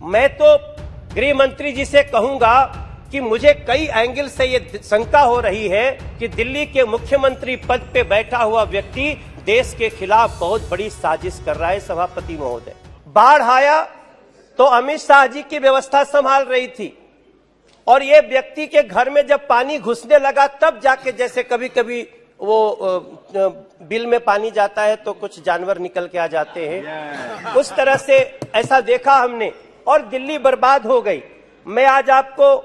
मैं तो गृह मंत्री जी से कहूंगा कि मुझे कई एंगल से ये शंका हो रही है कि दिल्ली के मुख्यमंत्री पद पे बैठा हुआ व्यक्ति देश के खिलाफ बहुत बड़ी साजिश कर रहा है। सभापति महोदय, बाढ़ आया तो अमित शाह जी की व्यवस्था संभाल रही थी और ये व्यक्ति के घर में जब पानी घुसने लगा तब जाके, जैसे कभी कभी वो बिल में पानी जाता है तो कुछ जानवर निकल के आ जाते हैं, उस तरह से ऐसा देखा हमने और दिल्ली बर्बाद हो गई। मैं आज आपको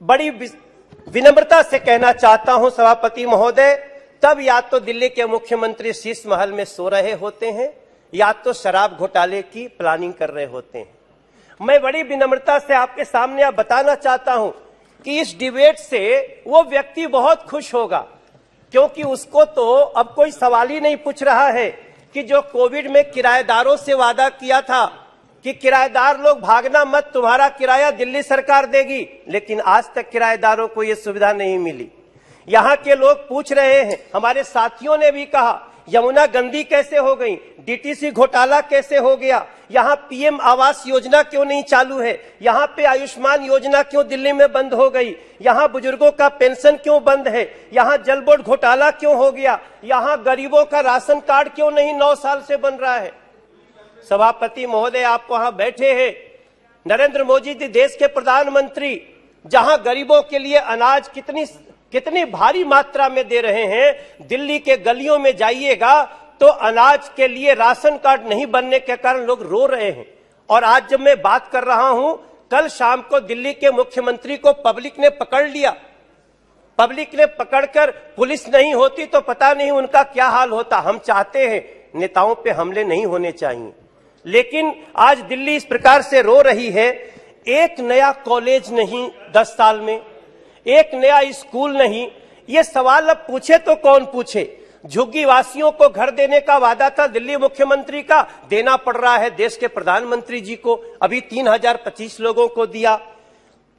बड़ी विनम्रता से कहना चाहता हूं सभापति महोदय, तब या तो दिल्ली के मुख्यमंत्री शीश महल में सो रहे होते हैं या तो शराब घोटाले की प्लानिंग कर रहे होते हैं। मैं बड़ी विनम्रता से आपके सामने अब बताना चाहता हूं कि इस डिबेट से वो व्यक्ति बहुत खुश होगा, क्योंकि उसको तो अब कोई सवाल ही नहीं पूछ रहा है कि जो कोविड में किराएदारों से वादा किया था कि किराएदार लोग भागना मत, तुम्हारा किराया दिल्ली सरकार देगी, लेकिन आज तक किराएदारों को यह सुविधा नहीं मिली। यहाँ के लोग पूछ रहे हैं, हमारे साथियों ने भी कहा यमुना गंदी कैसे हो गई, डीटीसी घोटाला कैसे हो गया, यहाँ पीएम आवास योजना क्यों नहीं चालू है, यहाँ पे आयुष्मान योजना क्यों दिल्ली में बंद हो गई, यहाँ बुजुर्गों का पेंशन क्यों बंद है, यहाँ जल बोर्ड घोटाला क्यों हो गया, यहाँ गरीबों का राशन कार्ड क्यों नहीं 9 साल से बन रहा है। सभापति महोदय, आप वहां बैठे हैं, नरेंद्र मोदी जी देश के प्रधानमंत्री, जहां गरीबों के लिए अनाज कितनी भारी मात्रा में दे रहे हैं। दिल्ली के गलियों में जाइएगा तो अनाज के लिए राशन कार्ड नहीं बनने के कारण लोग रो रहे हैं। और आज जब मैं बात कर रहा हूं, कल शाम को दिल्ली के मुख्यमंत्री को पब्लिक ने पकड़ लिया। पब्लिक ने पकड़कर, पुलिस नहीं होती तो पता नहीं उनका क्या हाल होता। हम चाहते हैं नेताओं पे हमले नहीं होने चाहिए, लेकिन आज दिल्ली इस प्रकार से रो रही है। एक नया कॉलेज नहीं 10 साल में, एक नया स्कूल नहीं। ये सवाल अब पूछे तो कौन पूछे। झुग्गी वासियों को घर देने का वादा था दिल्ली मुख्यमंत्री का, देना पड़ रहा है देश के प्रधानमंत्री जी को। अभी 3025 लोगों को दिया।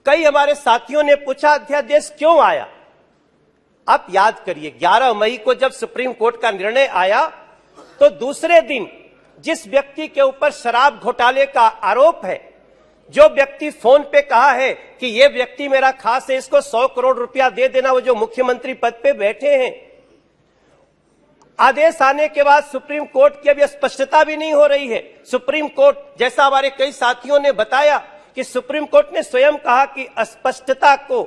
कई हमारे साथियों ने पूछा अध्यादेश क्यों आया। आप याद करिए, 11 मई को जब सुप्रीम कोर्ट का निर्णय आया तो दूसरे दिन जिस व्यक्ति के ऊपर शराब घोटाले का आरोप है, जो व्यक्ति फोन पे कहा है कि ये व्यक्ति मेरा खास है, इसको 100 करोड़ रुपया दे देना, वो जो मुख्यमंत्री पद पे बैठे हैं। आदेश आने के बाद सुप्रीम कोर्ट की अभी स्पष्टता भी नहीं हो रही है। सुप्रीम कोर्ट, जैसा हमारे कई साथियों ने बताया कि सुप्रीम कोर्ट ने स्वयं कहा कि स्पष्टता को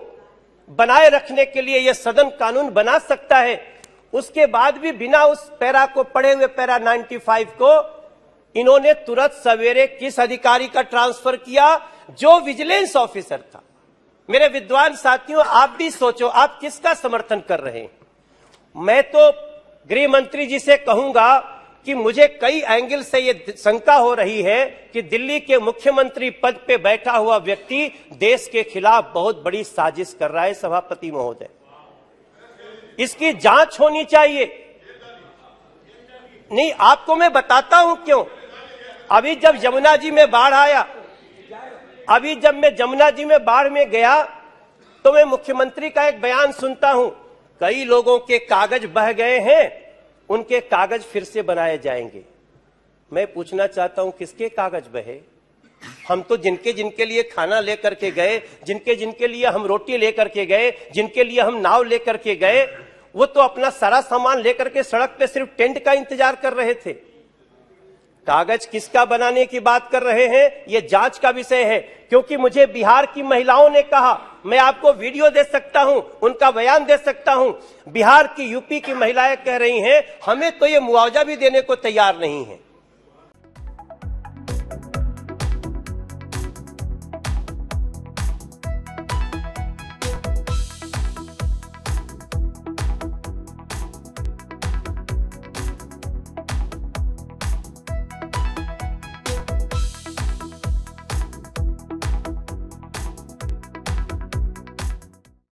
बनाए रखने के लिए यह सदन कानून बना सकता है। उसके बाद भी बिना उस पैरा को पढ़े हुए, पैरा 95 को, इन्होंने तुरंत सवेरे किस अधिकारी का ट्रांसफर किया, जो विजिलेंस ऑफिसर था। मेरे विद्वान साथियों, आप भी सोचो, आप किसका समर्थन कर रहे हैं। मैं तो गृह मंत्री जी से कहूंगा कि मुझे कई एंगल से ये शंका हो रही है कि दिल्ली के मुख्यमंत्री पद पे बैठा हुआ व्यक्ति देश के खिलाफ बहुत बड़ी साजिश कर रहा है। सभापति महोदय, इसकी जांच होनी चाहिए। नहीं, आपको मैं बताता हूं क्यों। अभी जब यमुना जी में बाढ़ आया, अभी जब मैं यमुना जी में बाढ़ में गया तो मैं मुख्यमंत्री का एक बयान सुनता हूं, कई लोगों के कागज बह गए हैं, उनके कागज फिर से बनाए जाएंगे। मैं पूछना चाहता हूं, किसके कागज बहे। हम तो जिनके जिनके लिए खाना लेकर के गए, जिनके जिनके लिए हम रोटी लेकर के गए, जिनके लिए हम नाव लेकर के गए, वो तो अपना सारा सामान लेकर के सड़क पे सिर्फ टेंट का इंतजार कर रहे थे। कागज किसका बनाने की बात कर रहे हैं, ये जांच का विषय है। क्योंकि मुझे बिहार की महिलाओं ने कहा, मैं आपको वीडियो दे सकता हूं, उनका बयान दे सकता हूं। बिहार की, यूपी की महिलाएं कह रही हैं, हमें तो ये मुआवजा भी देने को तैयार नहीं है।